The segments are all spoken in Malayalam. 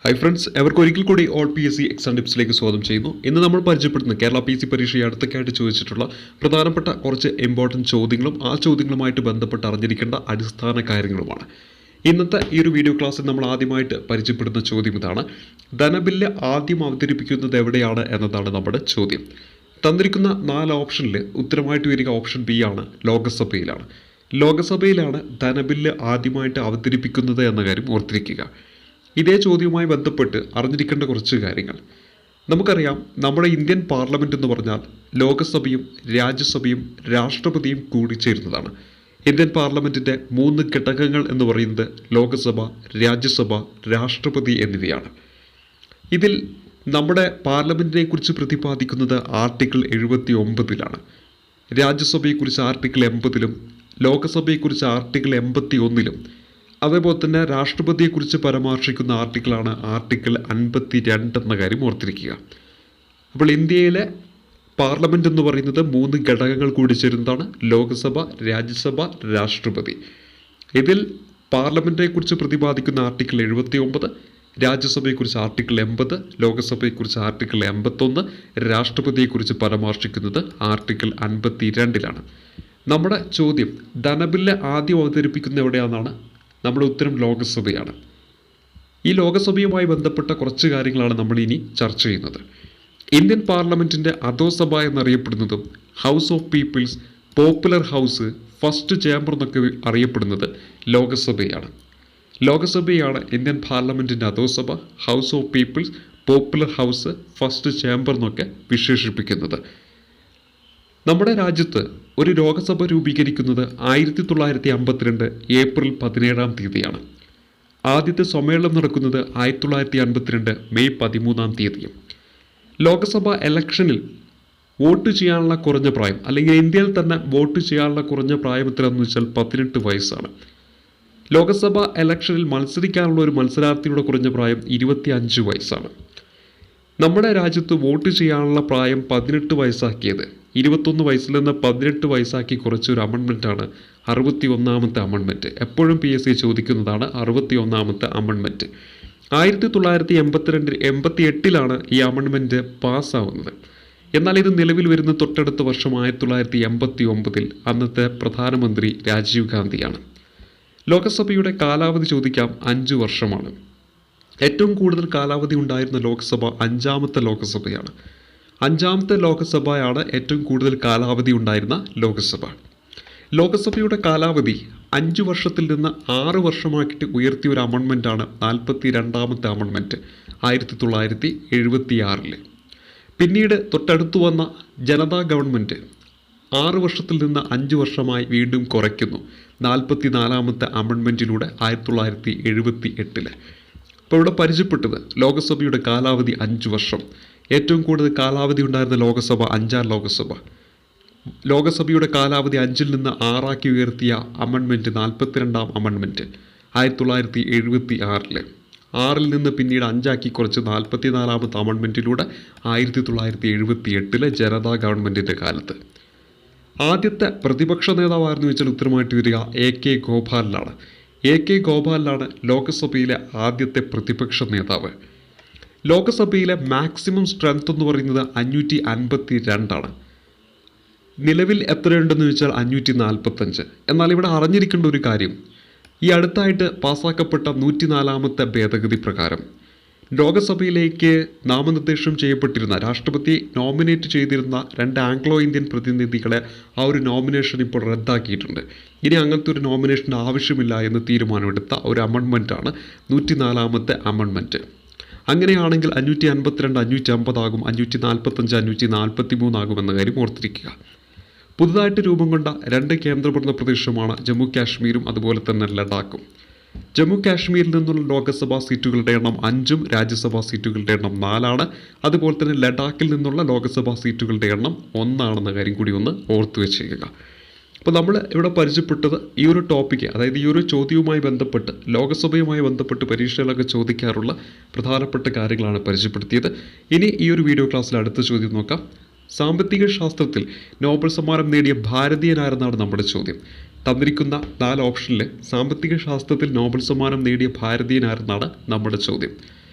ഹായ് ഫ്രണ്ട്സ്, എവർക്ക് ഒരിക്കൽ കൂടി ഓൾ PSC എക്സാം ടിപ്സിലേക്ക് സ്വാഗതം ചെയ്യുന്നു. ഇന്ന് നമ്മൾ പരിചയപ്പെടുന്ന കേരള PSC പരീക്ഷയെ അടുത്തൊക്കെയായിട്ട് ചോദിച്ചിട്ടുള്ള പ്രധാനപ്പെട്ട കുറച്ച് ഇമ്പോർട്ടൻറ്റ് ചോദ്യങ്ങളും ആ ചോദ്യങ്ങളുമായിട്ട് ബന്ധപ്പെട്ട് അറിഞ്ഞിരിക്കേണ്ട അടിസ്ഥാന കാര്യങ്ങളുമാണ്. ഇന്നത്തെ ഈ ഒരു വീഡിയോ ക്ലാസ്സിൽ നമ്മൾ ആദ്യമായിട്ട് പരിചയപ്പെടുന്ന ചോദ്യം ഇതാണ്: ധനബില്ല് ആദ്യം അവതരിപ്പിക്കുന്നത് എവിടെയാണ് എന്നതാണ് നമ്മുടെ ചോദ്യം. തന്നിരിക്കുന്ന 4 ഓപ്ഷനിൽ ഉത്തരമായിട്ട് വരിക ഓപ്ഷൻ ബി ആണ്, ലോകസഭയിലാണ്. ലോകസഭയിലാണ് ധനബില്ല് ആദ്യമായിട്ട് അവതരിപ്പിക്കുന്നത് എന്ന കാര്യം ഓർത്തിരിക്കുക. ഇതേ ചോദ്യവുമായി ബന്ധപ്പെട്ട് അറിഞ്ഞിരിക്കേണ്ട കുറച്ച് കാര്യങ്ങൾ നമുക്കറിയാം. നമ്മുടെ ഇന്ത്യൻ പാർലമെൻറ്റ് എന്ന് പറഞ്ഞാൽ ലോകസഭയും രാജ്യസഭയും രാഷ്ട്രപതിയും കൂടിച്ചേരുന്നതാണ്. ഇന്ത്യൻ പാർലമെൻറ്റിൻ്റെ 3 ഘടകങ്ങൾ എന്ന് പറയുന്നത് ലോകസഭ, രാജ്യസഭ, രാഷ്ട്രപതി എന്നിവയാണ്. ഇതിൽ നമ്മുടെ പാർലമെൻറ്റിനെ കുറിച്ച് പ്രതിപാദിക്കുന്നത് ആർട്ടിക്കിൾ 79-ലാണ്. രാജ്യസഭയെക്കുറിച്ച് ആർട്ടിക്കിൾ 80-ലും ലോകസഭയെക്കുറിച്ച് ആർട്ടിക്കിൾ 81-ലും അതേപോലെ തന്നെ രാഷ്ട്രപതിയെക്കുറിച്ച് പരാമർശിക്കുന്ന ആർട്ടിക്കിളാണ് ആർട്ടിക്കിൾ 52 എന്ന കാര്യം ഓർത്തിരിക്കുക. അപ്പോൾ ഇന്ത്യയിലെ പാർലമെൻറ്റ് എന്ന് പറയുന്നത് 3 ഘടകങ്ങൾ കൂടി ചേരുന്നതാണ്: ലോകസഭ, രാജ്യസഭ, രാഷ്ട്രപതി. ഇതിൽ പാർലമെൻറ്റിനെക്കുറിച്ച് പ്രതിപാദിക്കുന്ന ആർട്ടിക്കിൾ 79, രാജ്യസഭയെക്കുറിച്ച് ആർട്ടിക്കിൾ 80, ലോകസഭയെക്കുറിച്ച് ആർട്ടിക്കിൾ 81, രാഷ്ട്രപതിയെക്കുറിച്ച് പരാമർശിക്കുന്നത് ആർട്ടിക്കിൾ 52-ലാണ്. നമ്മുടെ ചോദ്യം ധനബില്ല് ആദ്യം അവതരിപ്പിക്കുന്ന എവിടെയാണെന്നാണ്. നമ്മുടെ ഉത്തരം ലോകസഭയാണ്. ഈ ലോകസഭയുമായി ബന്ധപ്പെട്ട കുറച്ച് കാര്യങ്ങളാണ് നമ്മൾ ഇനി ചർച്ച ചെയ്യുന്നത്. ഇന്ത്യൻ പാർലമെൻറ്റിൻ്റെ അധോസഭ എന്നറിയപ്പെടുന്നതും house of peoples, popular house, first chamber എന്നൊക്കെ അറിയപ്പെടുന്നത് ലോകസഭയാണ്. ലോകസഭയാണ് ഇന്ത്യൻ പാർലമെൻറ്റിൻ്റെ അധോസഭ, house of peoples, popular house, first chamber എന്നൊക്കെ വിശേഷിപ്പിക്കുന്നത്. നമ്മുടെ രാജ്യത്ത് ഒരു ലോകസഭ രൂപീകരിക്കുന്നത് 1952 ഏപ്രിൽ 17-ാം തീയതിയാണ്. ആദ്യത്തെ സമ്മേളനം നടക്കുന്നത് 1952 മെയ് 13-ാം തീയതിയും. ലോകസഭ ഇലക്ഷനിൽ വോട്ട് ചെയ്യാനുള്ള കുറഞ്ഞ പ്രായം, അല്ലെങ്കിൽ ഇന്ത്യയിൽ തന്നെ വോട്ട് ചെയ്യാനുള്ള കുറഞ്ഞ പ്രായം എത്രയാണെന്ന് വെച്ചാൽ 18 വയസ്സാണ്. ലോകസഭ ഇലക്ഷനിൽ മത്സരിക്കാനുള്ള ഒരു മത്സരാർത്ഥിയുടെ കുറഞ്ഞ പ്രായം 25 വയസ്സാണ്. നമ്മുടെ രാജ്യത്ത് വോട്ട് ചെയ്യാനുള്ള പ്രായം 18 വയസ്സാക്കിയത് 21 വയസ്സിൽ നിന്ന് 18 വയസ്സാക്കി കുറച്ചൊരു അമെൻമെൻറ്റാണ് 61ാമത്തെ അമെൻമെൻറ്റ്. എപ്പോഴും PSC ചോദിക്കുന്നതാണ് 61ാമത്തെ അമെൻമെൻറ്റ്. 1988-ലാണ് ഈ അമെൻമെൻറ്റ് പാസ്സാവുന്നത്. എന്നാൽ ഇത് നിലവിൽ വരുന്ന തൊട്ടടുത്ത വർഷം 1989-ൽ അന്നത്തെ പ്രധാനമന്ത്രി രാജീവ് ഗാന്ധിയാണ്. ലോകസഭയുടെ കാലാവധി ചോദിക്കാം, 5 വർഷമാണ്. ഏറ്റവും കൂടുതൽ കാലാവധി ഉണ്ടായിരുന്ന ലോകസഭ 5ാമത്തെ ലോകസഭയാണ്. 5ാമത്തെ ലോകസഭയാണ് ഏറ്റവും കൂടുതൽ കാലാവധി ഉണ്ടായിരുന്ന ലോകസഭ. ലോകസഭയുടെ കാലാവധി 5 വർഷത്തിൽ നിന്ന് 6 വർഷമാക്കിയിട്ട് ഉയർത്തിയ ഒരു അമെൻമെൻറ്റാണ് 42ാമത്തെ അമെൻമെൻറ്റ് 1976-ൽ. പിന്നീട് തൊട്ടടുത്തു വന്ന ജനതാ ഗവൺമെൻറ് 6 വർഷത്തിൽ നിന്ന് 5 വർഷമായി വീണ്ടും കുറയ്ക്കുന്നു 44ാമത്തെ അമെൻമെൻറ്റിലൂടെ 1978-ൽ. അപ്പോൾ ഇവിടെ പരിചയപ്പെട്ടത് ലോകസഭയുടെ കാലാവധി 5 വർഷം. ഏറ്റവും കൂടുതൽ കാലാവധി ഉണ്ടായിരുന്ന ലോകസഭ 5ാം ലോകസഭ. ലോകസഭയുടെ കാലാവധി 5-ൽ നിന്ന് 6-ആക്കി ഉയർത്തിയ അമെൻമെൻറ്റ് 42ാം അമെൻമെൻറ്റ് 1976-ൽ. 6-ൽ നിന്ന് പിന്നീട് 5-ആക്കി കുറച്ച് 44ാമത്തെ അമെൻമെൻറ്റിലൂടെ 1978-ലെ ജനതാ ഗവൺമെൻറ്റിൻ്റെ കാലത്ത്. ആദ്യത്തെ പ്രതിപക്ഷ നേതാവായിരുന്നു വെച്ചാൽ ഉത്തരമായിട്ട് വരിക AK ഗോപാലിനാണ്. AK ഗോപാലിനാണ് ലോകസഭയിലെ ആദ്യത്തെ പ്രതിപക്ഷ നേതാവ്. ലോകസഭയിലെ മാക്സിമം സ്ട്രെങ്ത് എന്ന് പറയുന്നത് 552-ആണ്. നിലവിൽ എത്രയുണ്ടെന്ന് ചോദിച്ചാൽ 545. എന്നാൽ ഇവിടെ അറിഞ്ഞിരിക്കേണ്ട ഒരു കാര്യം, ഈ അടുത്തായിട്ട് പാസ്സാക്കപ്പെട്ട 104-ാമത്തെ ഭേദഗതി പ്രകാരം ലോകസഭയിലേക്ക് നാമനിർദ്ദേശം ചെയ്യപ്പെട്ടിരുന്ന, രാഷ്ട്രപതി നോമിനേറ്റ് ചെയ്തിരുന്ന 2 ആംഗ്ലോ ഇന്ത്യൻ പ്രതിനിധികളെ ആ ഒരു നോമിനേഷൻ ഇപ്പോൾ റദ്ദാക്കിയിട്ടുണ്ട്. ഇനി അങ്ങനത്തെ ഒരു നോമിനേഷൻ ആവശ്യമില്ല എന്ന് തീരുമാനമെടുത്ത ഒരു അമെൻമെൻറ്റാണ് 104-ാമത്തെ അമെൻമെൻറ്റ്. അങ്ങനെയാണെങ്കിൽ 552 550 ആകും, 545 543 ആകുമെന്ന കാര്യം ഓർത്തിരിക്കുക. പുതുതായിട്ട് രൂപം കൊണ്ട 2 കേന്ദ്രഭരണ പ്രദേശമാണ് ജമ്മു കാശ്മീരും അതുപോലെ തന്നെ ലഡാക്കും. ജമ്മു കാശ്മീരിൽ നിന്നുള്ള ലോകസഭാ സീറ്റുകളുടെ എണ്ണം 5-ഉം രാജ്യസഭാ സീറ്റുകളുടെ എണ്ണം 4-ആണ്. അതുപോലെ തന്നെ ലഡാക്കിൽ നിന്നുള്ള ലോകസഭാ സീറ്റുകളുടെ എണ്ണം 1-ആണെന്ന കാര്യം കൂടി ഒന്ന് ഓർത്തു വെച്ചേക്കുക. അപ്പോൾ നമ്മൾ ഇവിടെ പരിചയപ്പെട്ടത് ഈ ഒരു ടോപ്പിക്ക്, അതായത് ഈ ഒരു ചോദ്യവുമായി ബന്ധപ്പെട്ട് ലോകസഭയുമായി ബന്ധപ്പെട്ട് പരീക്ഷകളൊക്കെ ചോദിക്കാറുള്ള പ്രധാനപ്പെട്ട കാര്യങ്ങളാണ് പരിചയപ്പെടുത്തിയത്. ഇനി ഈ ഒരു വീഡിയോ ക്ലാസ്സിൽ അടുത്ത ചോദ്യം നോക്കാം. സാമ്പത്തിക ശാസ്ത്രത്തിൽ നോബൽ സമ്മാനം നേടിയ ഭാരതീയനാരെന്നാണ് നമ്മുടെ ചോദ്യം. തന്നിരിക്കുന്ന 4 ഓപ്ഷനിൽ സാമ്പത്തിക ശാസ്ത്രത്തിൽ നോബൽ സമ്മാനം നേടിയ ഭാരതീയനാരെന്നാണ് നമ്മുടെ ചോദ്യം.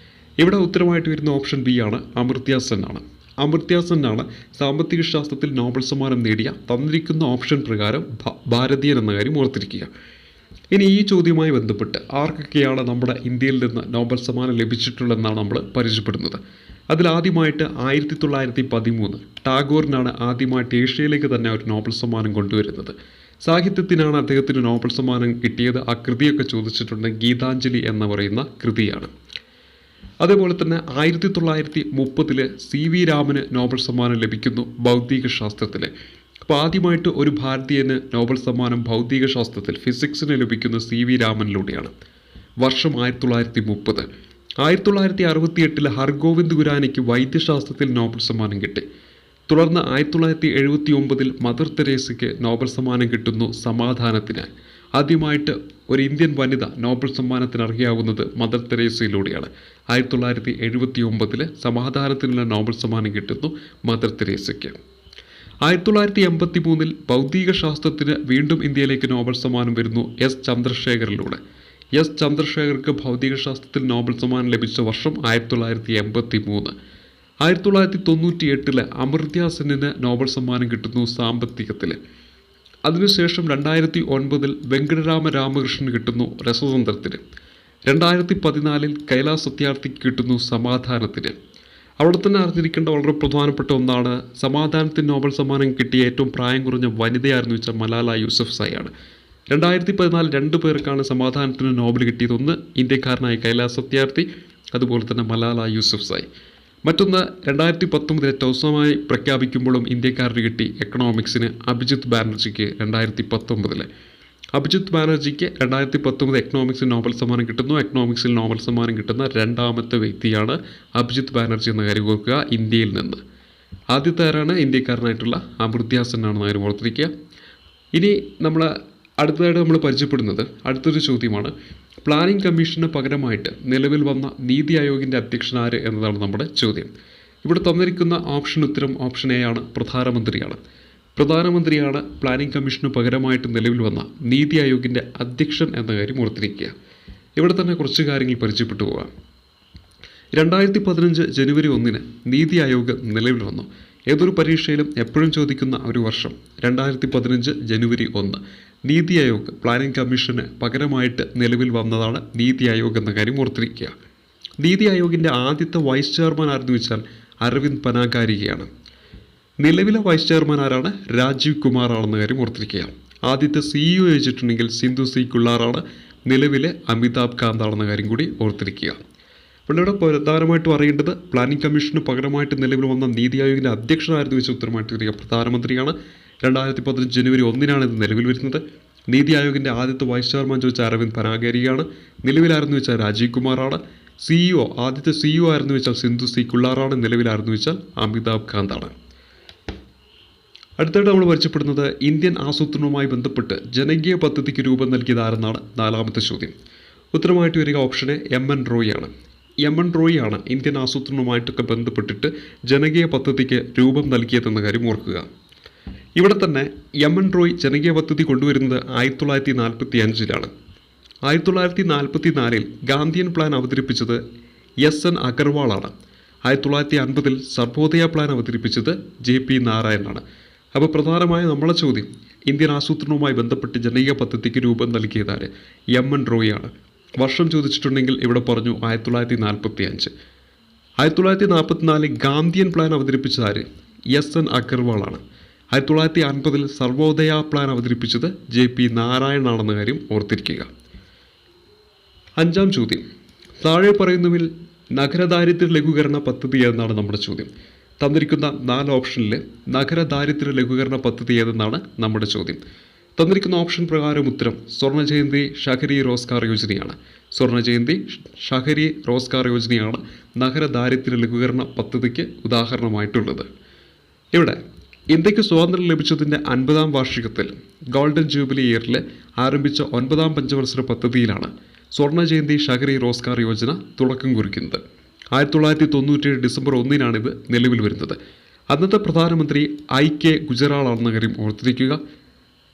ഇവിടെ ഉത്തരമായിട്ട് വരുന്ന ഓപ്ഷൻ ബി ആണ്. അമർത്യ സെൻ ആണ്. അമർത്യ സെൻ ആണ് സാമ്പത്തിക ശാസ്ത്രത്തിൽ നോബൽ സമ്മാനം നേടിയ. തന്നിരിക്കുന്ന ഓപ്ഷൻ പ്രകാരം ഭാരതീയൻ എന്ന കാര്യം ഓർത്തിരിക്കുക. ഇനി ഈ ചോദ്യവുമായി ബന്ധപ്പെട്ട് ആർക്കൊക്കെയാണ് നമ്മുടെ ഇന്ത്യയിൽ നിന്ന് നോബൽ സമ്മാനം ലഭിച്ചിട്ടുള്ളതെന്നാണ് നമ്മൾ പരിചയപ്പെടുന്നത്. അതിലാദ്യമായിട്ട് 1913 ടാഗോറിനാണ് ആദ്യമായിട്ട് ഏഷ്യയിലേക്ക് തന്നെ ഒരു നോബൽ സമ്മാനം കൊണ്ടുവരുന്നത്. സാഹിത്യത്തിനാണ് അദ്ദേഹത്തിന് നോബൽ സമ്മാനം കിട്ടിയത്. ആ കൃതിയൊക്കെ ചോദിച്ചിട്ടുണ്ട്. ഗീതാഞ്ജലി എന്ന് പറയുന്ന കൃതിയാണ്. അതേപോലെ തന്നെ 1930 CV രാമന് നോബൽ സമ്മാനം ലഭിക്കുന്നു ഭൗതിക ശാസ്ത്രത്തിൽ. അപ്പോൾ ആദ്യമായിട്ട് ഒരു ഭാരതീയന് നോബൽ സമ്മാനം ഭൗതിക ശാസ്ത്രത്തിൽ ഫിസിക്സിന് ലഭിക്കുന്ന CV രാമനിലൂടെയാണ്. വർഷം 1930. 1968 ഹർഗോവിന്ദ് ഖുരാനയ്ക്ക് വൈദ്യശാസ്ത്രത്തിൽ നോബൽ സമ്മാനം കിട്ടി. തുടർന്ന് 1979 മദർ തെരേസയ്ക്ക് നോബൽ സമ്മാനം കിട്ടുന്നു സമാധാനത്തിന്. ആദ്യമായിട്ട് ഒരു ഇന്ത്യൻ വനിത നോബൽ സമ്മാനത്തിന് അർഹയാവുന്നത് മദർ തെരേസയിലൂടെയാണ്. 1979 സമാധാനത്തിനുള്ള നോബൽ സമ്മാനം കിട്ടുന്നു മദർ തെരേസയ്ക്ക്. 1983 ഭൗതിക ശാസ്ത്രത്തിന് വീണ്ടും ഇന്ത്യയിലേക്ക് നോബൽ സമ്മാനം വരുന്നു S ചന്ദ്രശേഖറിലൂടെ. S ചന്ദ്രശേഖർക്ക് ഭൗതിക ശാസ്ത്രത്തിൽ നോബൽ സമ്മാനം ലഭിച്ച വർഷം 1983. 1998 അമർത്യ സെന്നിന് നോബൽ സമ്മാനം കിട്ടുന്നു സാമ്പത്തികത്തിൽ. അതിനുശേഷം 2009 വെങ്കടരാമ രാമകൃഷ്ണന് കിട്ടുന്നു രസതന്ത്രത്തിന്. 2014 കൈലാസ് സത്യാർത്ഥിക്ക് കിട്ടുന്നു സമാധാനത്തിന്. അവിടെ തന്നെ അറിഞ്ഞിരിക്കേണ്ട വളരെ പ്രധാനപ്പെട്ട ഒന്നാണ്, സമാധാനത്തിന് നോബൽ സമ്മാനം കിട്ടിയ ഏറ്റവും പ്രായം കുറഞ്ഞ വനിതയായിരുന്നു വെച്ചാൽ മലാല യൂസഫ്സായി ആണ്. 2014 2 പേർക്കാണ് സമാധാനത്തിന് നോബൽ കിട്ടിയത്. ഒന്ന് ഇന്ത്യക്കാരനായ കൈലാസ് സത്യാർത്ഥി, അതുപോലെ തന്നെ മലാല യൂസഫ്സായി. മറ്റൊന്ന് 2019 ഏറ്റവും അവസാനമായി പ്രഖ്യാപിക്കുമ്പോഴും ഇന്ത്യക്കാരന് കിട്ടി എക്കണോമിക്സിന് അഭിജിത്ത് ബാനർജിക്ക്. 2019 അഭിജിത്ത് ബാനർജിക്ക് 2019 എക്കണോമിക്സിൽ നോബൽ സമ്മാനം കിട്ടുന്നു. എക്കണോമിക്സിൽ നോബൽ സമ്മാനം കിട്ടുന്ന രണ്ടാമത്തെ വ്യക്തിയാണ് അഭിജിത്ത് ബാനർജി എന്ന കാര്യം ഓർക്കുക. ഇന്ത്യയിൽ നിന്ന് ആദ്യത്തെ ആരാണ്? ഇന്ത്യക്കാരനായിട്ടുള്ള അമർത്യ സെൻ ആണെന്ന കാര്യം ഓർത്തിരിക്കുക. ഇനി അടുത്തതായിട്ട് നമ്മൾ പരിചയപ്പെടുന്നത് അടുത്തൊരു ചോദ്യമാണ്. പ്ലാനിംഗ് കമ്മീഷന് പകരമായിട്ട് നിലവിൽ വന്ന നീതി ആയോഗിൻ്റെ അധ്യക്ഷൻ ആര് എന്നതാണ് നമ്മുടെ ചോദ്യം. ഇവിടെ തന്നിരിക്കുന്ന ഉത്തരം ഓപ്ഷൻ എ ആണ്. പ്രധാനമന്ത്രിയാണ് പ്ലാനിംഗ് കമ്മീഷന് പകരമായിട്ട് നിലവിൽ വന്ന നീതി ആയോഗിൻ്റെ അധ്യക്ഷൻ എന്ന കാര്യം ഓർത്തിരിക്കുക. ഇവിടെ തന്നെ കുറച്ച് കാര്യങ്ങൾ പരിചയപ്പെട്ടു പോകാം. 2015 ജനുവരി 1 നീതി ആയോഗ് നിലവിൽ വന്നു. ഏതൊരു പരീക്ഷയിലും എപ്പോഴും ചോദിക്കുന്ന ഒരു വർഷം 2015 ജനുവരി 1. നീതി ആയോഗ് പ്ലാനിംഗ് കമ്മീഷന് പകരമായിട്ട് നിലവിൽ വന്നതാണ് നീതി ആയോഗ് എന്ന കാര്യം ഓർത്തിരിക്കുക. നീതി ആയോഗിൻ്റെ ആദ്യത്തെ വൈസ് ചെയർമാൻ ആരെന്ന് വെച്ചാൽ അരവിന്ദ് പനാഗാരികയാണ്. നിലവിലെ വൈസ് ചെയർമാൻ ആരാണ്? രാജീവ് കുമാർ ആണെന്ന കാര്യം ഓർത്തിരിക്കുക. ആദ്യത്തെ CEO ചോദിച്ചിട്ടുണ്ടെങ്കിൽ സിന്ധു സി കുള്ളാറാണ്. നിലവിലെ അമിതാഭ് കാന്ത് ആണെന്ന കാര്യം കൂടി ഓർത്തിരിക്കുക. അപ്പോൾ ഇവിടെ പ്രധാനമായിട്ടും അറിയേണ്ടത് പ്ലാനിംഗ് കമ്മീഷന് പകരമായിട്ട് നിലവിൽ വന്ന നീതി ആയോഗിൻ്റെ അധ്യക്ഷനായിരുന്നു വെച്ച ഉത്തരമായിട്ട് വരിക പ്രധാനമന്ത്രിയാണ്. 2015 ജനുവരി 1 ഇത് നിലവിൽ വരുന്നത്. നീതി ആയോഗിൻ്റെ ആദ്യത്തെ വൈസ് ചെയർമാൻ ചോദിച്ചാൽ അരവിന്ദ് പനാഗരിയാണ്. നിലവിലായിരുന്നു വെച്ചാൽ രാജീവ് കുമാറാണ്. ആദ്യത്തെ CEO ആയിരുന്നു വെച്ചാൽ സിന്ധു സി കുള്ളാറാണ്. നിലവിലായിരുന്നു വെച്ചാൽ അമിതാഭ് കാന്താണ്. അടുത്തായിട്ട് നമ്മൾ പരിചയപ്പെടുന്നത് ഇന്ത്യൻ ആസൂത്രണവുമായി ബന്ധപ്പെട്ട് ജനകീയ പദ്ധതിക്ക് രൂപം നൽകിയത് ആരെന്നാണ് നാലാമത്തെ ചോദ്യം. ഉത്തരമായിട്ട് വരിക ഓപ്ഷൻ എ MN റോയ് ആണ്. MN റോയ് ആണ് ഇന്ത്യൻ ആസൂത്രണവുമായിട്ടൊക്കെ ബന്ധപ്പെട്ടിട്ട് ജനകീയ പദ്ധതിക്ക് രൂപം നൽകിയതെന്ന കാര്യം ഓർക്കുക. ഇവിടെ തന്നെ MN റോയ് ജനകീയ പദ്ധതി കൊണ്ടുവരുന്നത് 1945 1944 ഗാന്ധിയൻ പ്ലാൻ അവതരിപ്പിച്ചത് SN അഗർവാളാണ്. 1950 സർവോദയ പ്ലാൻ അവതരിപ്പിച്ചത് JP നാരായണനാണ്. അപ്പോൾ പ്രധാനമായും നമ്മളെ ചോദ്യം ഇന്ത്യൻ ആസൂത്രണവുമായി ബന്ധപ്പെട്ട് ജനകീയ പദ്ധതിക്ക് രൂപം നൽകിയതാര്? MN റോയ് ആണ്. വർഷം ചോദിച്ചിട്ടുണ്ടെങ്കിൽ ഇവിടെ പറഞ്ഞു 1945. 1944 ഗാന്ധിയൻ പ്ലാൻ അവതരിപ്പിച്ചതാര്? SN അഗർവാളാണ്. 1950 സർവോദയ പ്ലാൻ അവതരിപ്പിച്ചത് JP നാരായണനാണെന്ന കാര്യം ഓർത്തിരിക്കുക. അഞ്ചാം ചോദ്യം, താഴെ പറയുന്നതിൽ നഗരദാരിദ്ര്യ ലഘൂകരണ പദ്ധതി ഏതെന്നാണ് നമ്മുടെ ചോദ്യം. തന്നിരിക്കുന്ന 4 ഓപ്ഷനിൽ നഗരദാരിദ്ര്യ ലഘൂകരണ പദ്ധതി ഏതെന്നാണ് നമ്മുടെ ചോദ്യം. തന്നിരിക്കുന്ന ഓപ്ഷൻ പ്രകാരം ഉത്തരം സ്വർണ്ണജയന്തി ഷഹരി റോസ്ഗാർ യോജനയാണ്. സ്വർണ്ണജയന്തി ഷഹരി റോസ്ഗാർ യോജനയാണ് നഗരദാരിദ്ര്യ ലഘൂകരണ പദ്ധതിക്ക് ഉദാഹരണമായിട്ടുള്ളത്. ഇവിടെ ഇന്ത്യക്ക് സ്വാതന്ത്ര്യം ലഭിച്ചതിൻ്റെ 50ാം വാർഷികത്തിൽ ഗോൾഡൻ ജൂബിലി ഇയറിൽ ആരംഭിച്ച 9ാം പഞ്ചവത്സര പദ്ധതിയിലാണ് സ്വർണ്ണജയന്തി ഷഹരി റോസ്ഗാർ യോജന തുടക്കം കുറിക്കുന്നത്. 1997 ഡിസംബർ 1 ഇത് നിലവിൽ വരുന്നത്. അന്നത്തെ പ്രധാനമന്ത്രി IK ഗുജറാളാണെന്ന കാര്യം ഓർത്തിരിക്കുക.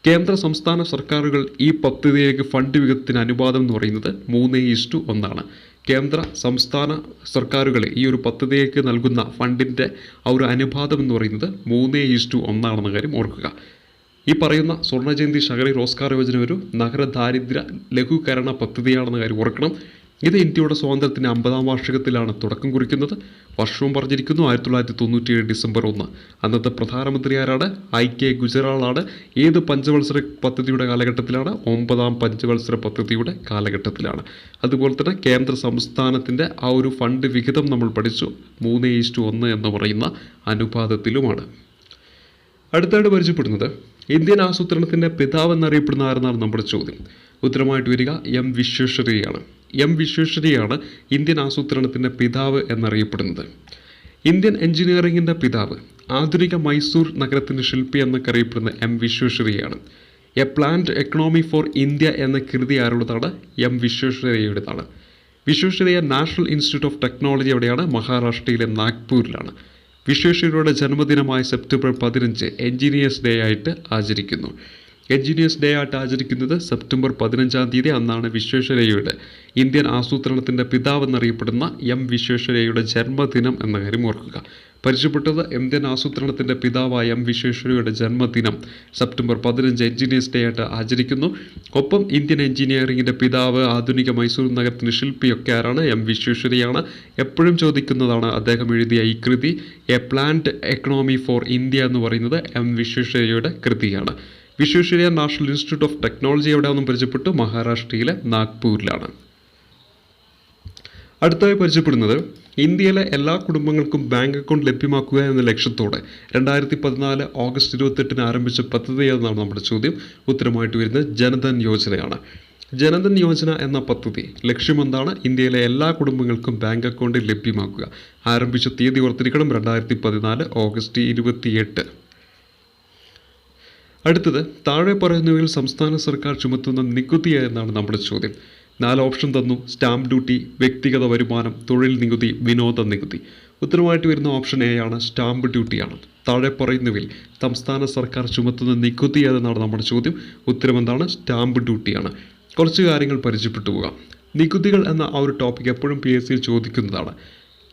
കേന്ദ്ര സംസ്ഥാന സർക്കാരുകൾ ഈ പദ്ധതിയിലേക്ക് ഫണ്ട് വിഹിതത്തിന് അനുപാതം എന്ന് പറയുന്നത് 3:1 ആണ്. കേന്ദ്ര സംസ്ഥാന സർക്കാരുകളെ ഈ ഒരു പദ്ധതിക്ക് നൽകുന്ന ഫണ്ടിൻ്റെ ആ ഒരു അനുപാതം എന്ന് പറയുന്നത് 3:1 കാര്യം ഓർക്കുക. ഈ പറയുന്ന സ്വർണ്ണ ജയന്തി ശഹരി റോസ്ഗാർ യോജന ഒരു നഗര ദാരിദ്ര്യ ലഘൂകരണ പദ്ധതിയാണെന്ന കാര്യം ഓർക്കണം. ഇത് ഇന്ത്യയുടെ സ്വാതന്ത്ര്യത്തിൻ്റെ 50ാം വാർഷികത്തിലാണ് തുടക്കം കുറിക്കുന്നത്. വർഷവും പറഞ്ഞിരിക്കുന്നു 1997 ഡിസംബർ 1. അന്നത്തെ പ്രധാനമന്ത്രി ആരാണ്? IK ഗുജറാളാണ്. ഏത് പഞ്ചവത്സര പദ്ധതിയുടെ കാലഘട്ടത്തിലാണ്? 9ാം പഞ്ചവത്സര പദ്ധതിയുടെ കാലഘട്ടത്തിലാണ്. അതുപോലെ തന്നെ കേന്ദ്ര സംസ്ഥാനത്തിൻ്റെ ആ ഒരു ഫണ്ട് വിഹിതം നമ്മൾ പഠിച്ചു 3:1 എന്ന് പറയുന്ന അനുപാതത്തിലുമാണ്. അടുത്തായിട്ട് പരിചയപ്പെടുന്നത് ഇന്ത്യൻ ആസൂത്രണത്തിൻ്റെ പിതാവ് എന്നറിയപ്പെടുന്ന ആരെന്നാണ് നമ്മുടെ ചോദ്യം. ഉത്തരമായിട്ട് വരിക M വിശ്വേശ്വരയ്യയാണ്. M വിശ്വേശ്വരയ്യയാണ് ഇന്ത്യൻ ആസൂത്രണത്തിൻ്റെ പിതാവ് എന്നറിയപ്പെടുന്നത്. ഇന്ത്യൻ എഞ്ചിനീയറിംഗിൻ്റെ പിതാവ്, ആധുനിക മൈസൂർ നഗരത്തിൻ്റെ ശില്പി എന്നൊക്കെ അറിയപ്പെടുന്ന M വിശ്വേശ്വരയ്യയാണ്. A planned economy for India എന്ന കൃതി ആരുടേതാണ്? M വിശ്വേശ്വരയ്യയുടേതാണ്. Visvesvaraya national institute of technology എവിടെയാണ്? മഹാരാഷ്ട്രയിലെ നാഗ്പൂരിലാണ്. വിശ്വേശ്വരയ്യയുടെ ജന്മദിനമായ സെപ്റ്റംബർ 15 എഞ്ചിനീയേഴ്സ് ഡേ ആയിട്ട് ആചരിക്കുന്നു. എഞ്ചിനീയേഴ്സ് ഡേ ആയിട്ട് ആചരിക്കുന്നത് സെപ്റ്റംബർ 15-ാം തീയതി. അന്നാണ് വിശ്വേശ്വരയ്യയുടെ, ഇന്ത്യൻ ആസൂത്രണത്തിൻ്റെ പിതാവ് എന്നറിയപ്പെടുന്ന M വിശ്വേശ്വരയ്യയുടെ ജന്മദിനം എന്ന കാര്യം ഓർക്കുക. പരിചയപ്പെട്ടത് ഇന്ത്യൻ ആസൂത്രണത്തിൻ്റെ പിതാവായ M വിശ്വേശ്വരയ്യയുടെ ജന്മദിനം സെപ്റ്റംബർ 15 എഞ്ചിനീയേഴ്സ് ഡേ ആയിട്ട് ആചരിക്കുന്നു. ഒപ്പം ഇന്ത്യൻ എഞ്ചിനീയറിംഗിൻ്റെ പിതാവ്, ആധുനിക മൈസൂർ നഗരത്തിൻ്റെ ശില്പിയൊക്കെ ആരാണ്? M വിശ്വേശ്വരയ്യയാണ്. എപ്പോഴും ചോദിക്കുന്നതാണ് അദ്ദേഹം എഴുതിയ ഈ കൃതി a planned economy for India എന്ന് പറയുന്നത് M വിശ്വേശ്വരയ്യയുടെ കൃതിയാണ്. Visvesvaraya national institute of technology എവിടെയാണെന്നും പരിചയപ്പെട്ടു? മഹാരാഷ്ട്രയിലെ നാഗ്പൂരിലാണ്. അടുത്തായി പരിചയപ്പെടുന്നത് ഇന്ത്യയിലെ എല്ലാ കുടുംബങ്ങൾക്കും ബാങ്ക് അക്കൗണ്ട് ലഭ്യമാക്കുക എന്ന ലക്ഷ്യത്തോടെ 2014 ഓഗസ്റ്റ് 28 ആരംഭിച്ച പദ്ധതി എന്നാണ് നമ്മുടെ ചോദ്യം. ഉത്തരമായിട്ട് വരുന്നത് ജനധൻ യോജനയാണ്. ജനധൻ യോജന എന്ന പദ്ധതി ലക്ഷ്യമെന്താണ്? ഇന്ത്യയിലെ എല്ലാ കുടുംബങ്ങൾക്കും ബാങ്ക് അക്കൗണ്ട് ലഭ്യമാക്കുക. ആരംഭിച്ച തീയതി ഓർത്തിരിക്കണം, 2014 ഓഗസ്റ്റ് 28. അടുത്തത് താഴെ പറയുന്നവയിൽ സംസ്ഥാന സർക്കാർ ചുമത്തുന്ന നികുതി എന്നാണ് നമ്മുടെ ചോദ്യം. 4 ഓപ്ഷൻ തന്നു. സ്റ്റാമ്പ് ഡ്യൂട്ടി, വ്യക്തിഗത വരുമാനം, തൊഴിൽ നികുതി, വിനോദ നികുതി. ഉത്തരമായിട്ട് വരുന്ന ഓപ്ഷൻ എ ആണ്, സ്റ്റാമ്പ് ഡ്യൂട്ടിയാണ്. താഴെ പറയുന്നവയിൽ സംസ്ഥാന സർക്കാർ ചുമത്തുന്ന നികുതി ഏതെന്നാണ് നമ്മുടെ ചോദ്യം. ഉത്തരം എന്താണ്? സ്റ്റാമ്പ് ഡ്യൂട്ടിയാണ്. കുറച്ച് കാര്യങ്ങൾ പരിചയപ്പെട്ടു പോകാം. നികുതികൾ എന്ന ആ ഒരു ടോപ്പിക് എപ്പോഴും PSC ചോദിക്കുന്നതാണ്.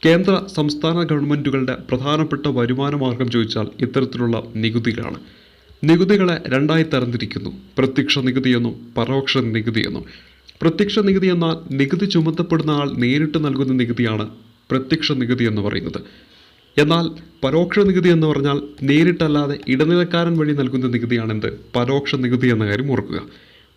കേന്ദ്ര സംസ്ഥാന ഗവൺമെൻറ്റുകളുടെ പ്രധാനപ്പെട്ട വരുമാന മാർഗം ചോദിച്ചാൽ ഇത്തരത്തിലുള്ള നികുതികളാണ്. നികുതികളെ രണ്ടായി തരംതിരിക്കുന്നു, പ്രത്യക്ഷ നികുതിയെന്നും പരോക്ഷ നികുതിയെന്നും. പ്രത്യക്ഷ നികുതി എന്നാൽ നികുതി ചുമത്തപ്പെടുന്ന ആൾ നേരിട്ട് നൽകുന്ന നികുതിയാണ് പ്രത്യക്ഷ നികുതി എന്ന് പറയുന്നത്. എന്നാൽ പരോക്ഷ നികുതി എന്ന് പറഞ്ഞാൽ നേരിട്ടല്ലാതെ ഇടനിലക്കാരൻ വഴി നൽകുന്ന നികുതിയാണെന്ത്? പരോക്ഷ നികുതി എന്ന കാര്യം ഓർക്കുക.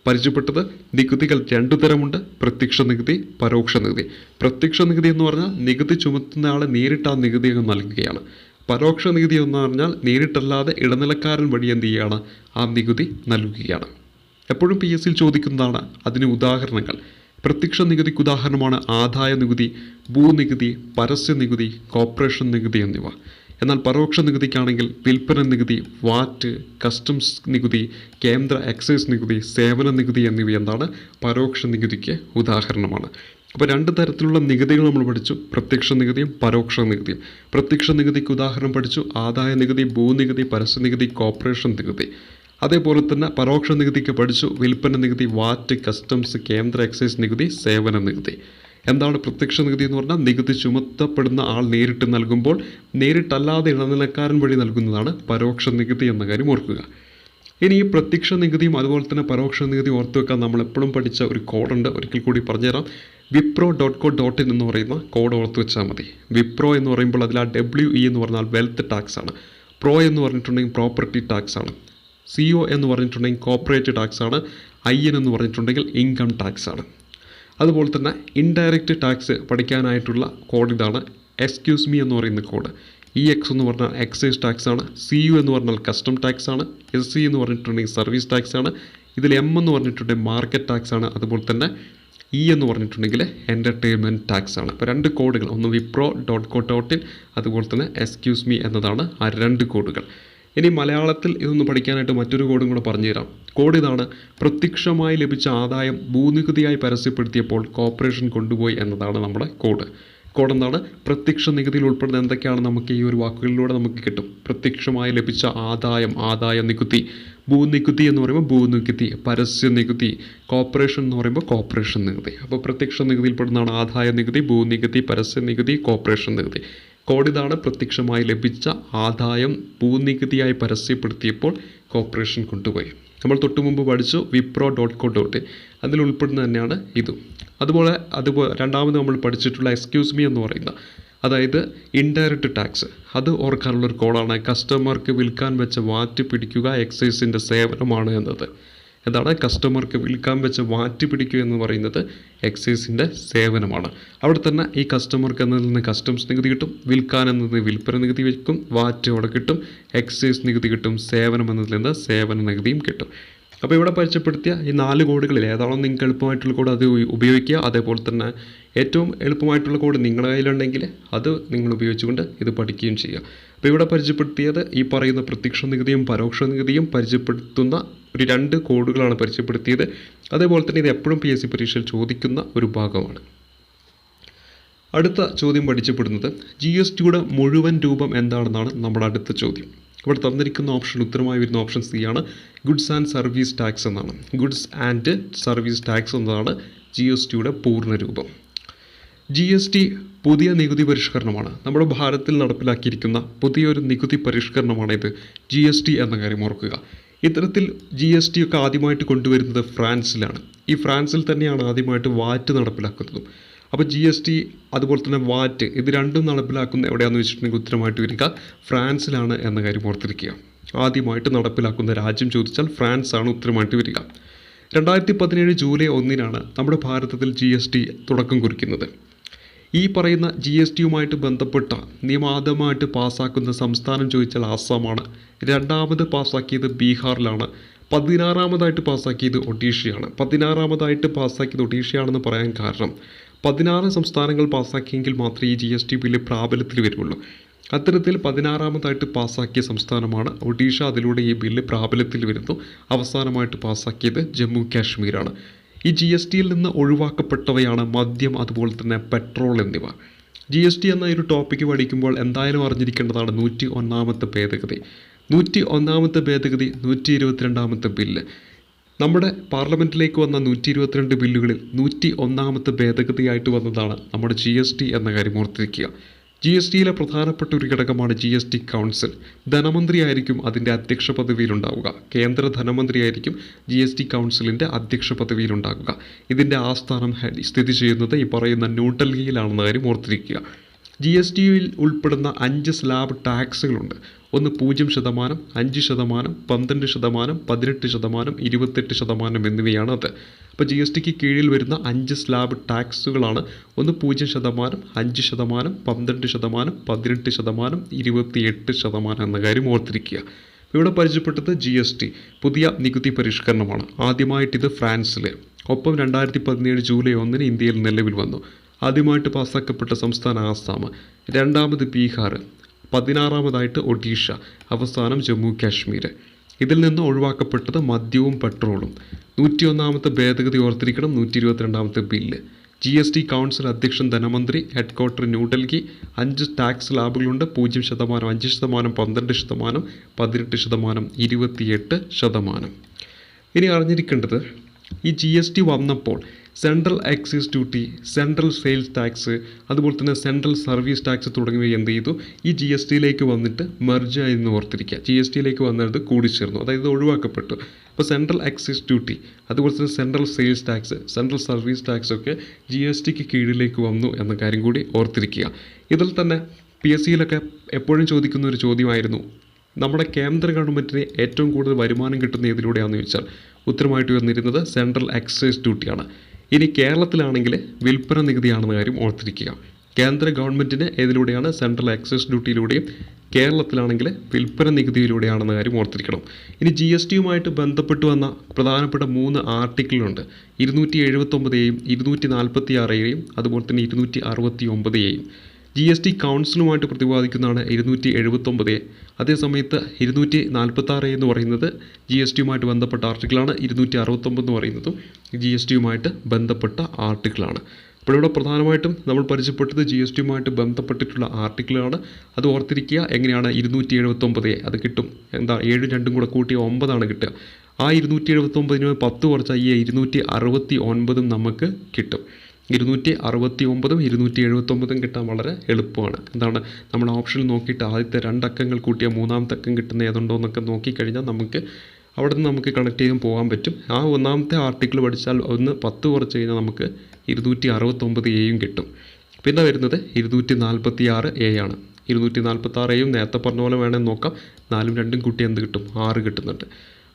പരിചയപ്പെട്ടത് നികുതികൾ 2 തരമുണ്ട്, പ്രത്യക്ഷ നികുതി, പരോക്ഷ നികുതി. പ്രത്യക്ഷ നികുതി എന്ന് പറഞ്ഞാൽ നികുതി ചുമത്തുന്ന ആൾ നേരിട്ട് ആ നികുതി നൽകുകയാണ്. പരോക്ഷ നികുതി എന്ന് പറഞ്ഞാൽ നേരിട്ടല്ലാതെ ഇടനിലക്കാരൻ വഴി എന്ത് ചെയ്യുകയാണ്? ആ നികുതി നൽകുകയാണ്. എപ്പോഴും PSC ചോദിക്കുന്നതാണ് അതിന് ഉദാഹരണങ്ങൾ. പ്രത്യക്ഷ നികുതിക്ക് ഉദാഹരണമാണ് ആദായ നികുതി, ഭൂനികുതി, പരസ്യ നികുതി, കോർപ്പറേഷൻ നികുതി എന്നിവ. എന്നാൽ പരോക്ഷ നികുതിക്കാണെങ്കിൽ വിൽപ്പന നികുതി, വാറ്റ്, കസ്റ്റംസ് നികുതി, കേന്ദ്ര എക്സൈസ് നികുതി, സേവന നികുതി എന്നിവ എന്താണ്? പരോക്ഷ നികുതിക്ക് ഉദാഹരണമാണ്. അപ്പോൾ 2 തരത്തിലുള്ള നികുതികൾ നമ്മൾ പഠിച്ചു, പ്രത്യക്ഷ നികുതിയും പരോക്ഷ നികുതിയും. പ്രത്യക്ഷ നികുതിക്ക് ഉദാഹരണം പഠിച്ചു, ആദായ നികുതി, ഭൂനികുതി, പരസ്യ നികുതി, കോർപ്പറേഷൻ നികുതി. അതേപോലെ തന്നെ പരോക്ഷ നികുതിക്ക് പഠിച്ചു, വിൽപ്പന നികുതി, വാറ്റ്, കസ്റ്റംസ്, കേന്ദ്ര എക്സൈസ് നികുതി, സേവന നികുതി. എന്താണ് പ്രത്യക്ഷ നികുതി എന്ന് പറഞ്ഞാൽ? നികുതി ചുമത്തപ്പെടുന്ന ആൾ നേരിട്ട് നൽകുമ്പോൾ നേരിട്ടല്ലാതെ ഇടനിലക്കാരൻ വഴി നൽകുന്നതാണ് പരോക്ഷ നികുതി എന്ന കാര്യം ഓർക്കുക. ഇനി ഈ പ്രത്യക്ഷ നികുതിയും അതുപോലെ തന്നെ പരോക്ഷ നികുതി ഓർത്തു വെക്കാൻ നമ്മൾ എപ്പോഴും പഠിച്ച ഒരു കോഡുണ്ട്, ഒരിക്കൽ കൂടി പറഞ്ഞുതരാം. wipro.co.in എന്ന് പറയുന്ന കോഡ് ഓർത്ത് വെച്ചാൽ മതി. വിപ്രോ എന്ന് പറയുമ്പോൾ അതിൽ ആ WE എന്ന് പറഞ്ഞാൽ വെൽത്ത് ടാക്സ് ആണ്. പ്രോ എന്ന് പറഞ്ഞിട്ടുണ്ടെങ്കിൽ പ്രോപ്പർട്ടി ടാക്സ് ആണ്. CO എന്ന് പറഞ്ഞിട്ടുണ്ടെങ്കിൽ കോർപ്പറേറ്റ് ടാക്സ് ആണ്. IN എന്ന് പറഞ്ഞിട്ടുണ്ടെങ്കിൽ ഇൻകം ടാക്സ് ആണ്. അതുപോലെ തന്നെ ഇൻഡയറക്റ്റ് ടാക്സ് പഠിക്കാനായിട്ടുള്ള കോഡ് ഇതാണ്. എക്സ്ക്യൂസ് മീ എന്ന് പറയുന്ന കോഡ്. EX എന്ന് പറഞ്ഞാൽ എക്സൈസ് ടാക്സ് ആണ്. CU എന്ന് പറഞ്ഞാൽ കസ്റ്റം ടാക്സ് ആണ്. SC എന്ന് പറഞ്ഞിട്ടുണ്ടെങ്കിൽ സർവീസ് ടാക്സ് ആണ്. ഇതിൽ M എന്ന് പറഞ്ഞിട്ടുണ്ടെങ്കിൽ മാർക്കറ്റ് ടാക്സ് ആണ്. അതുപോലെ തന്നെ E എന്ന് പറഞ്ഞിട്ടുണ്ടെങ്കിൽ എൻ്റർടൈൻമെൻറ്റ് ടാക്സ് ആണ്. അപ്പോൾ 2 കോഡുകൾ, ഒന്ന് wipro.co.in, അതുപോലെ തന്നെ എക്സ്ക്യൂസ് മീ എന്നതാണ് ആ 2 കോഡുകൾ. ഇനി മലയാളത്തിൽ ഇതൊന്ന് പഠിക്കാനായിട്ട് മറ്റൊരു കോഡും കൂടെ പറഞ്ഞുതരാം. കോഡ് ഇതാണ്. പ്രത്യക്ഷമായി ലഭിച്ച ആദായം ഭൂനികുതിയായി പരസ്യപ്പെടുത്തിയപ്പോൾ കോർപ്പറേഷൻ കൊണ്ടുപോയി എന്നതാണ് നമ്മുടെ കോഡ്. കോഡ് എന്താണ്? പ്രത്യക്ഷ നികുതിയിൽ ഉൾപ്പെടുന്ന എന്തൊക്കെയാണ് നമുക്ക് ഈ ഒരു വാക്കുകളിലൂടെ നമുക്ക് കിട്ടും. പ്രത്യക്ഷമായി ലഭിച്ച ആദായം, ആദായ നികുതി. ഭൂനികുതി എന്ന് പറയുമ്പോൾ ഭൂനികുതി, പരസ്യ നികുതി. കോർപ്പറേഷൻ എന്ന് പറയുമ്പോൾ കോർപ്പറേഷൻ നികുതി. അപ്പോൾ പ്രത്യക്ഷ നികുതിയിൽപ്പെടുന്നതാണ് ആദായ നികുതി, ഭൂനികുതി, പരസ്യ നികുതി, കോർപ്പറേഷൻ നികുതി. കോഡ് ഇതാണ്: പ്രത്യക്ഷമായി ലഭിച്ച ആദായം ഭൂനികുതിയായി പരസ്യപ്പെടുത്തിയപ്പോൾ കോർപ്പറേഷൻ കൊണ്ടുപോയി. നമ്മൾ തൊട്ട് മുമ്പ് പഠിച്ചു wipro.co.in, അതിൽ ഉൾപ്പെടുന്ന തന്നെയാണ് ഇതും. അതുപോലെ രണ്ടാമത് നമ്മൾ പഠിച്ചിട്ടുള്ള എക്സ്ക്യൂസ് മീ എന്ന് പറയുന്ന, അതായത് ഇൻഡയറക്റ്റ് ടാക്സ്, അത് ഓർക്കാനുള്ളൊരു കോഡാണ്. കസ്റ്റമർക്ക് വിൽക്കാൻ വെച്ച വാറ്റ് പിടിക്കുക എക്സൈസിൻ്റെ സേവനമാണ് എന്നത്. എന്താണ്? കസ്റ്റമർക്ക് വിൽക്കാൻ വെച്ച വാറ്റ് പിടിക്കുക എന്ന് പറയുന്നത് എക്സൈസിൻ്റെ സേവനമാണ്. അവിടെ തന്നെ ഈ കസ്റ്റമർക്ക് എന്നതിൽ നിന്ന് കസ്റ്റംസ് നികുതി കിട്ടും, വിൽക്കാൻ എന്നതിൽ വിൽപ്പന നികുതി വയ്ക്കും, വാറ്റ് അവിടെ കിട്ടും, എക്സൈസ് നികുതി കിട്ടും, സേവനം എന്നതിൽ നിന്ന് സേവന നികുതിയും കിട്ടും. അപ്പോൾ ഇവിടെ പരിചയപ്പെടുത്തിയ ഈ 4 കോഡുകളിൽ ഏതാണോ നിങ്ങൾക്ക് എളുപ്പമായിട്ടുള്ള കോഡ് അത് ഉപയോഗിക്കുക. അതേപോലെ തന്നെ ഏറ്റവും എളുപ്പമായിട്ടുള്ള കോഡ് നിങ്ങളുടെ കയ്യിലുണ്ടെങ്കിൽ അത് നിങ്ങൾ ഉപയോഗിച്ചുകൊണ്ട് ഇത് പഠിക്കുകയും ചെയ്യുക. അപ്പോൾ ഇവിടെ പരിചയപ്പെടുത്തിയത് ഈ പറയുന്ന പ്രത്യക്ഷ നികുതിയും പരോക്ഷ നികുതിയും പരിചയപ്പെടുത്തുന്ന ഒരു 2 കോഡുകളാണ് പരിചയപ്പെടുത്തിയത്. അതേപോലെ തന്നെ ഇത് എപ്പോഴും PSC പരീക്ഷയിൽ ചോദിക്കുന്ന ഒരു ഭാഗമാണ്. അടുത്ത ചോദ്യം പഠിച്ചപ്പെടുന്നത് GSTയുടെ മുഴുവൻ രൂപം എന്താണെന്നാണ് നമ്മുടെ അടുത്ത ചോദ്യം. ഇവിടെ തന്നിരിക്കുന്ന ഓപ്ഷൻ ഉത്തരമായി വരുന്ന ഓപ്ഷൻ സി ആണ്. ഗുഡ്സ് ആൻഡ് സർവീസ് ടാക്സ് എന്നാണ്. ഗുഡ്സ് ആൻഡ് സർവീസ് ടാക്സ് എന്നതാണ് GSTയുടെ പൂർണ്ണ രൂപം. GST പുതിയ നികുതി പരിഷ്കരണമാണ്. നമ്മുടെ ഭാരതത്തിൽ നടപ്പിലാക്കിയിരിക്കുന്ന പുതിയൊരു നികുതി പരിഷ്കരണമാണിത്, GST എന്ന കാര്യം ഓർക്കുക. ഇത്തരത്തിൽ GST ഒക്കെ ആദ്യമായിട്ട് കൊണ്ടുവരുന്നത് ഫ്രാൻസിലാണ്. ഈ ഫ്രാൻസിൽ തന്നെയാണ് ആദ്യമായിട്ട് വാറ്റ് നടപ്പിലാക്കുന്നതും. അപ്പോൾ GST അതുപോലെ തന്നെ വാറ്റ് ഇത് രണ്ടും നടപ്പിലാക്കുന്ന എവിടെയാണെന്ന് വെച്ചിട്ടുണ്ടെങ്കിൽ ഉത്തരമായിട്ട് വരിക ഫ്രാൻസിലാണ് എന്ന കാര്യം ഓർത്തിരിക്കുക. ആദ്യമായിട്ട് നടപ്പിലാക്കുന്ന രാജ്യം ചോദിച്ചാൽ ഫ്രാൻസ് ആണ് ഉത്തരമായിട്ട് വരിക. 2017 ജൂലൈ 1 നമ്മുടെ ഭാരതത്തിൽ GST തുടക്കം കുറിക്കുന്നത്. ഈ പറയുന്ന GSTയുമായിട്ട് ബന്ധപ്പെട്ട നിയമാതമായിട്ട് പാസ്സാക്കുന്ന സംസ്ഥാനം ചോദിച്ചാൽ ആസാമാണ്. രണ്ടാമത് പാസ്സാക്കിയത് ബീഹാറിലാണ്. 16ാമതായിട്ട് പാസ്സാക്കിയത് ഒഡീഷയാണ്. 16ാമതായിട്ട് പാസ്സാക്കിയത് ഒഡീഷയാണെന്ന് പറയാൻ കാരണം 16 സംസ്ഥാനങ്ങൾ പാസ്സാക്കിയെങ്കിൽ മാത്രമേ ഈ GST ബില്ല് പ്രാബല്യത്തിൽ വരുള്ളൂ. അത്തരത്തിൽ 16ാമതായിട്ട് പാസ്സാക്കിയ സംസ്ഥാനമാണ് ഒഡീഷ. അതിലൂടെ ഈ ബില്ല് പ്രാബല്യത്തിൽ വരുന്നു. അവസാനമായിട്ട് പാസ്സാക്കിയത് ജമ്മു കാശ്മീരാണ്. ഈ GSTയിൽ നിന്ന് ഒഴിവാക്കപ്പെട്ടവയാണ് മദ്യം, അതുപോലെ തന്നെ പെട്രോൾ എന്നിവ. GST എന്ന ഒരു ടോപ്പിക്ക് പഠിക്കുമ്പോൾ എന്തായാലും അറിഞ്ഞിരിക്കേണ്ടതാണ് 101ാമത്തെ ഭേദഗതി. 101ാമത്തെ ഭേദഗതി 122ാമത്തെ ബില്ല്. നമ്മുടെ പാർലമെൻറ്റിലേക്ക് വന്ന 122 ബില്ലുകളിൽ 101ാമത്തെ ഭേദഗതിയായിട്ട് വന്നതാണ് നമ്മുടെ GST എന്ന കാര്യം ഓർത്തിരിക്കുക. GSTയിലെ പ്രധാനപ്പെട്ട ഒരു ഘടകമാണ് GST കൗൺസിൽ. ധനമന്ത്രിയായിരിക്കും അതിൻ്റെ അധ്യക്ഷ പദവിയിലുണ്ടാവുക. കേന്ദ്ര ധനമന്ത്രിയായിരിക്കും GST കൗൺസിലിൻ്റെ അധ്യക്ഷ പദവിയിലുണ്ടാകുക. ഇതിൻ്റെ ആസ്ഥാനം സ്ഥിതി ചെയ്യുന്നത് ഈ പറയുന്ന ന്യൂഡൽഹിയിലാണെന്ന കാര്യം ഓർത്തിരിക്കുക. GSTയിൽ ഉൾപ്പെടുന്ന 5 സ്ലാബ് ടാക്സുകളുണ്ട്. ഒന്ന് 0%, 5%, 12%, 18%, 28% എന്നിവയാണ് അത്. അപ്പോൾ GSTക്ക് കീഴിൽ വരുന്ന 5 സ്ലാബ് ടാക്സുകളാണ്. ഒന്ന് 0%, 5%, 12%, 18%, 28% എന്ന കാര്യം ഓർത്തിരിക്കുക. ഇവിടെ പരിചയപ്പെട്ടത് GST പുതിയ നികുതി പരിഷ്കരണമാണ്. ആദ്യമായിട്ടിത് ഫ്രാൻസിൽ, ഒപ്പം 2017 ജൂലൈ 1 ഇന്ത്യയിൽ നിലവിൽ വന്നു. ആദ്യമായിട്ട് പാസ്സാക്കപ്പെട്ട സംസ്ഥാനം ആസാം, രണ്ടാമത് ബീഹാർ, 16ാമതായിട്ട് ഒഡീഷ, അവസാനം ജമ്മു കാശ്മീർ. ഇതിൽ നിന്ന് ഒഴിവാക്കപ്പെട്ടത് മദ്യവും പെട്രോളും. 101ാമത്തെ ഭേദഗതി ഓർത്തിരിക്കണം. 122ാമത്തെ ബില്ല്. GST കൗൺസിൽ അധ്യക്ഷൻ ധനമന്ത്രി, ഹെഡ്ക്വാർട്ടർ ന്യൂഡൽഹി. 5 ടാക്സ് സ്ലാബുകളുണ്ട്. 0%, 5%, 12%, 18%, 28%. ഇനി അറിഞ്ഞിരിക്കേണ്ടത് ഈ GST വന്നപ്പോൾ central excise duty, central sales tax, അതുപോലെ തന്നെ സെൻട്രൽ സർവീസ് ടാക്സ് തുടങ്ങിയവ എന്ത് ചെയ്തു? ഈ GSTയിലേക്ക് വന്നിട്ട് മെർജായി എന്ന് ഓർത്തിരിക്കുക. GSTയിലേക്ക് വന്നിട്ട് കൂടിച്ചേർന്നു, അതായത് ഒഴിവാക്കപ്പെട്ടു. അപ്പോൾ സെൻട്രൽ എക്സൈസ് ഡ്യൂട്ടി, അതുപോലെ തന്നെ central sales tax, central service tax ഒക്കെ GSTക്ക് കീഴിലേക്ക് വന്നു എന്ന കാര്യം കൂടി ഓർത്തിരിക്കുക. ഇതിൽ തന്നെ PSCയിലൊക്കെ എപ്പോഴും ചോദിക്കുന്ന ഒരു ചോദ്യമായിരുന്നു, നമ്മുടെ കേന്ദ്ര ഗവൺമെൻറ്റിന് ഏറ്റവും കൂടുതൽ വരുമാനം കിട്ടുന്ന ഏതിലൂടെയാണെന്ന് ചോദിച്ചാൽ ഉത്തരമായിട്ട് വന്നിരുന്നത് സെൻട്രൽ എക്സൈസ് ഡ്യൂട്ടിയാണ്. ഇനി കേരളത്തിലാണെങ്കിൽ വിൽപ്പന നികുതിയാണെന്ന കാര്യം ഓർത്തിരിക്കുക. കേന്ദ്ര ഗവൺമെൻറ്റിന് ഏതിലൂടെയാണ്? Central excise ഡ്യൂട്ടിയിലൂടെയും. കേരളത്തിലാണെങ്കിൽ വിൽപ്പന നികുതിയിലൂടെയാണെന്ന കാര്യം ഓർത്തിരിക്കണം. ഇനി GSTയുമായിട്ട് ബന്ധപ്പെട്ട് വന്ന പ്രധാനപ്പെട്ട 3 ആർട്ടിക്കിളുണ്ട്. 279 246 അതുപോലെ തന്നെ 269. GST കൗൺസിലുമായിട്ട് പ്രതിപാദിക്കുന്നതാണ് 279. അതേസമയത്ത് 246 എന്ന് പറയുന്നത് GSTയുമായിട്ട് ബന്ധപ്പെട്ട ആർട്ടിക്കിളാണ്. 269 എന്ന് പറയുന്നതും GSTയുമായിട്ട് ബന്ധപ്പെട്ട ആർട്ടിക്കിളാണ്. അപ്പോൾ ഇവിടെ പ്രധാനമായിട്ടും നമ്മൾ പരിചയപ്പെട്ടത് ജി എസ് ടിയുമായിട്ട് ബന്ധപ്പെട്ടിട്ടുള്ള ആർട്ടിക്കിളാണ്. അത് ഓർത്തിരിക്കുക. എങ്ങനെയാണ് 279 അത് കിട്ടും. എന്താ 7 2 കൂടെ കൂട്ടി 9 കിട്ടുക. ആ 279 10 കുറച്ചാൽ ഈ 269 നമുക്ക് കിട്ടും. 269 279 കിട്ടാൻ വളരെ എളുപ്പമാണ്. എന്താണ് നമ്മൾ ഓപ്ഷനിൽ നോക്കിയിട്ട് ആദ്യത്തെ 2 അക്കങ്ങൾ കൂട്ടിയ മൂന്നാമത്തെ അക്കം കിട്ടുന്ന ഏതുണ്ടോ എന്നൊക്കെ നോക്കിക്കഴിഞ്ഞാൽ നമുക്ക് അവിടെ നിന്ന് നമുക്ക് കണക്ട് ചെയ്തും പോകാൻ പറ്റും. ആ ഒന്നാമത്തെ ആർട്ടിക്കിൾ പഠിച്ചാൽ 10 കുറച്ച് കഴിഞ്ഞാൽ നമുക്ക് 269 കിട്ടും. പിന്നെ വരുന്നത് 246 ആണ്. 246 നേരത്തെ പറഞ്ഞ പോലെ വേണമെങ്കിൽ നോക്കാം. 4ഉം 2ഉം കൂട്ടി എന്ത് കിട്ടും? 6 കിട്ടുന്നുണ്ട്.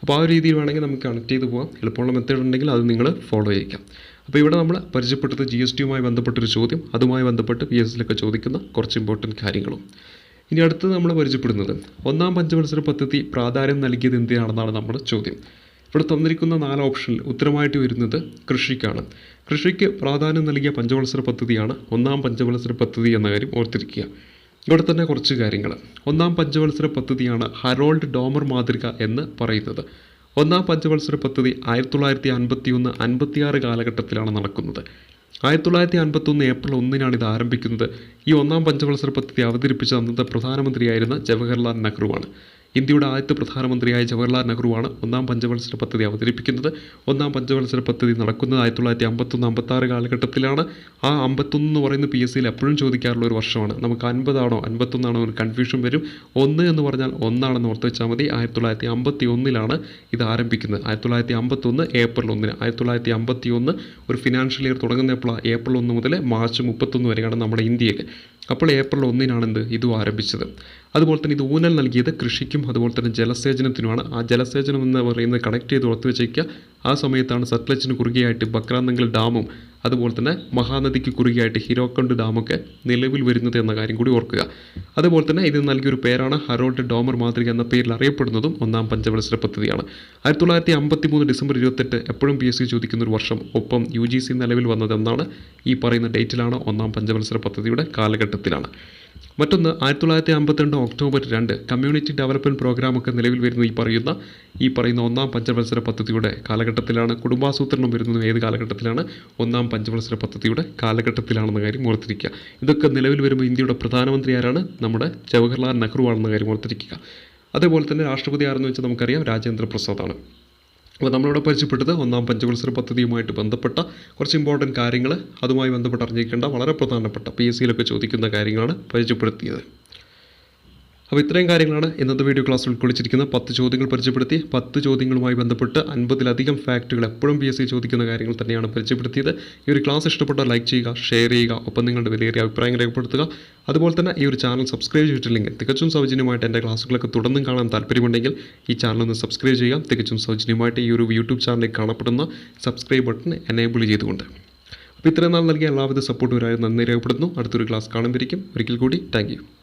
അപ്പോൾ ആ ഒരു രീതിയിൽ വേണമെങ്കിൽ നമുക്ക് കണക്ട് ചെയ്ത് പോകാം. എളുപ്പമുള്ള മെത്തേഡ് ഉണ്ടെങ്കിൽ അത് നിങ്ങൾ ഫോളോ ചെയ്യിക്കാം. അപ്പോൾ ഇവിടെ നമ്മൾ പരിചയപ്പെട്ടത് ജി എസ് ടിയുമായി ബന്ധപ്പെട്ടൊരു ചോദ്യം, അതുമായി ബന്ധപ്പെട്ട് പി എസ് സിയിലൊക്കെ ചോദിക്കുന്ന കുറച്ച് ഇമ്പോർട്ടൻറ്റ് കാര്യങ്ങളും. ഇനി അടുത്തത് നമ്മൾ പരിചയപ്പെടുന്നത് 1-ാം പഞ്ചവത്സര പദ്ധതി പ്രാധാന്യം നൽകിയത് എന്തിനാണെന്നാണ് നമ്മുടെ ചോദ്യം. ഇവിടെ തന്നിരിക്കുന്ന 4 ഓപ്ഷനിൽ ഉത്തരമായിട്ട് വരുന്നത് കൃഷിക്കാണ്. കൃഷിക്ക് പ്രാധാന്യം നൽകിയ പഞ്ചവത്സര പദ്ധതിയാണ് 1-ാം പഞ്ചവത്സര പദ്ധതി എന്ന കാര്യം ഓർത്തിരിക്കുക. ഇവിടെ തന്നെ കുറച്ച് കാര്യങ്ങൾ. 1-ാം പഞ്ചവത്സര പദ്ധതിയാണ് ഹറോൾഡ് ഡോമർ മാതൃക എന്ന് പറയുന്നത്. 1-ാം പഞ്ചവത്സര പദ്ധതി 1951-56 കാലഘട്ടത്തിലാണ് നടക്കുന്നത്. 1951 ഏപ്രിൽ 1 ഇത് ആരംഭിക്കുന്നത്. ഈ 1-ാം പഞ്ചവത്സര പദ്ധതി അവതരിപ്പിച്ച അന്നത്തെ പ്രധാനമന്ത്രിയായിരുന്ന ജവഹർലാൽ നെഹ്റുവാണ്. ഇന്ത്യയുടെ ആദ്യത്തെ പ്രധാനമന്ത്രിയായ ജവഹർലാൽ നെഹ്റുവാണ് 1-ാം പഞ്ചവത്സര പദ്ധതി അവതരിപ്പിക്കുന്നത്. 1-ാം പഞ്ചവത്സര പദ്ധതി നടക്കുന്നത് 1951-56 കാലഘട്ടത്തിലാണ്. ആ 51 എന്ന് പറയുന്നത് പി എസ് സിയിൽ എപ്പോഴും ചോദിക്കാറുള്ള ഒരു വർഷമാണ്. നമുക്ക് 50 ആണോ 51 ആണോ ഒരു കൺഫ്യൂഷൻ വരും. 1 എന്ന് പറഞ്ഞാൽ 1 ഓർത്ത് വെച്ചാൽ മതി. 1951 ഇത് ആരംഭിക്കുന്നത്. 1951 ഏപ്രിൽ 1. 1951 ഒരു ഫിനാൻഷ്യൽ ഇയർ തുടങ്ങുന്നപ്പോൾ ഏപ്രിൽ 1 മുതൽ മാർച്ച് 31 വരെയാണ് നമ്മുടെ ഇന്ത്യയിൽ. അപ്പോൾ ഏപ്രിൽ 1 ഇതും ആരംഭിച്ചത്. അതുപോലെ തന്നെ ഇത് ഊന്നൽ നൽകിയത് കൃഷിക്കും അതുപോലെ തന്നെ ജലസേചനത്തിനുമാണ്. ആ ജലസേചനം എന്ന് പറയുന്നത് കണക്ട് ചെയ്ത് ഉറച്ചു വെച്ചേക്കുക. ആ സമയത്താണ് സത്ലജിന് കുറുകെയായിട്ട് ബക്രാനങ്കൽ ഡാമും അതുപോലെ തന്നെ മഹാനദിക്ക് കുറുകെയായിട്ട് ഹിരോക്കണ്ട് ഡാമൊക്കെ നിലവിൽ വരുന്നത് എന്ന കാര്യം കൂടി ഓർക്കുക. അതുപോലെ തന്നെ ഇത് നൽകിയൊരു പേരാണ് ഹറോൾഡ് ഡോമർ മാതൃക എന്ന പേരിൽ അറിയപ്പെടുന്നതും 1-ാം പഞ്ചവത്സര പദ്ധതിയാണ്. 1953 ഡിസംബർ 28 എപ്പോഴും പി എസ് സി ചോദിക്കുന്ന ഒരു വർഷം. ഒപ്പം UGC നിലവിൽ വന്നത് എന്നാണ് ഈ പറയുന്ന ഡേറ്റിലാണ്. 1-ാം പഞ്ചവത്സര പദ്ധതിയുടെ കാലഘട്ടത്തിലാണ്. മറ്റൊന്ന് 1952 ഒക്ടോബർ 2 കമ്മ്യൂണിറ്റി ഡെവലപ്മെൻറ്റ് പ്രോഗ്രാമൊക്കെ നിലവിൽ വരുന്നത് ഈ പറയുന്ന 1-ാം പഞ്ചവത്സര പദ്ധതിയുടെ കാലഘട്ടത്തിലാണ്. കുടുംബാസൂത്രണം വരുന്നത് ഏത് കാലഘട്ടത്തിലാണ്? 1-ാം പഞ്ചവത്സര പദ്ധതിയുടെ കാലഘട്ടത്തിലാണെന്ന കാര്യം ഓർത്തിരിക്കുക. ഇതൊക്കെ നിലവിൽ വരുമ്പോൾ ഇന്ത്യയുടെ പ്രധാനമന്ത്രി ആരാണ്? നമ്മുടെ ജവഹർലാൽ നെഹ്റു ആണെന്ന കാര്യം ഓർത്തിരിക്കുക. അതേപോലെ തന്നെ രാഷ്ട്രപതി ആരെന്ന് വെച്ചാൽ നമുക്കറിയാം, രാജേന്ദ്ര പ്രസാദാണ്. അപ്പോൾ നമ്മളിവിടെ പരിചയപ്പെട്ടത് 1-ാം പഞ്ചവത്സര പദ്ധതിയുമായിട്ട് ബന്ധപ്പെട്ട കുറച്ച് ഇമ്പോർട്ടൻറ്റ് കാര്യങ്ങൾ, അതുമായി ബന്ധപ്പെട്ട് അറിഞ്ഞിരിക്കേണ്ട വളരെ പ്രധാനപ്പെട്ട പി എസ് സിയിലൊക്കെ ചോദിക്കുന്ന കാര്യങ്ങളാണ് പരിചയപ്പെടുത്തിയത്. അപ്പോൾ ഇത്രയും കാര്യങ്ങളാണ് ഇന്നത്തെ വീഡിയോ ക്ലാസ്സിൽ ഉൾക്കൊള്ളിച്ചിരിക്കുന്ന 10 ചോദ്യങ്ങൾ പരിചയപ്പെടുത്തി. 10 ചോദ്യങ്ങളുമായി ബന്ധപ്പെട്ട് 50-ലധികം ഫാക്റ്റുകൾ എപ്പോഴും പി എസ് സി ചോദിക്കുന്ന കാര്യങ്ങൾ തന്നെയാണ് പരിചയപ്പെടുത്തിയത്. ഈ ഒരു ക്ലാസ് ഇഷ്ടപ്പെട്ടാൽ ലൈക്ക് ചെയ്യുക, ഷെയർ ചെയ്യുക, ഒപ്പം നിങ്ങളുടെ വിലയേറിയ അഭിപ്രായങ്ങൾ രേഖപ്പെടുത്തുക. അതുപോലെ തന്നെ ഈ ഒരു ചാനൽ സബ്സ്ക്രൈബ് ചെയ്തിട്ടില്ലെങ്കിൽ തികച്ചും സൗജന്യമായിട്ട് എൻ്റെ ക്ലാസ്സുകളൊക്കെ തുടർന്നും കാണാൻ താല്പര്യമുണ്ടെങ്കിൽ ഈ ചാനൽ ഒന്ന് സബ്സ്ക്രൈബ് ചെയ്യുക. തികച്ചും സൗജന്യമായിട്ട് ഈ ഒരു യൂട്യൂബ് ചാനലിൽ കാണപ്പെടുന്ന സബ്സ്ക്രൈബ് ബട്ടൺ എനേബിൾ ചെയ്തുകൊണ്ട്. അപ്പോൾ ഇത്രയും നാൾ നൽകിയ എല്ലാവിധ സപ്പോർട്ടും നന്ദി രേഖപ്പെടുത്തുന്നു. അടുത്തൊരു ക്ലാസ് കാണുമ്പോഴേക്കും ഒരിക്കൽ കൂടി താങ്ക് യു.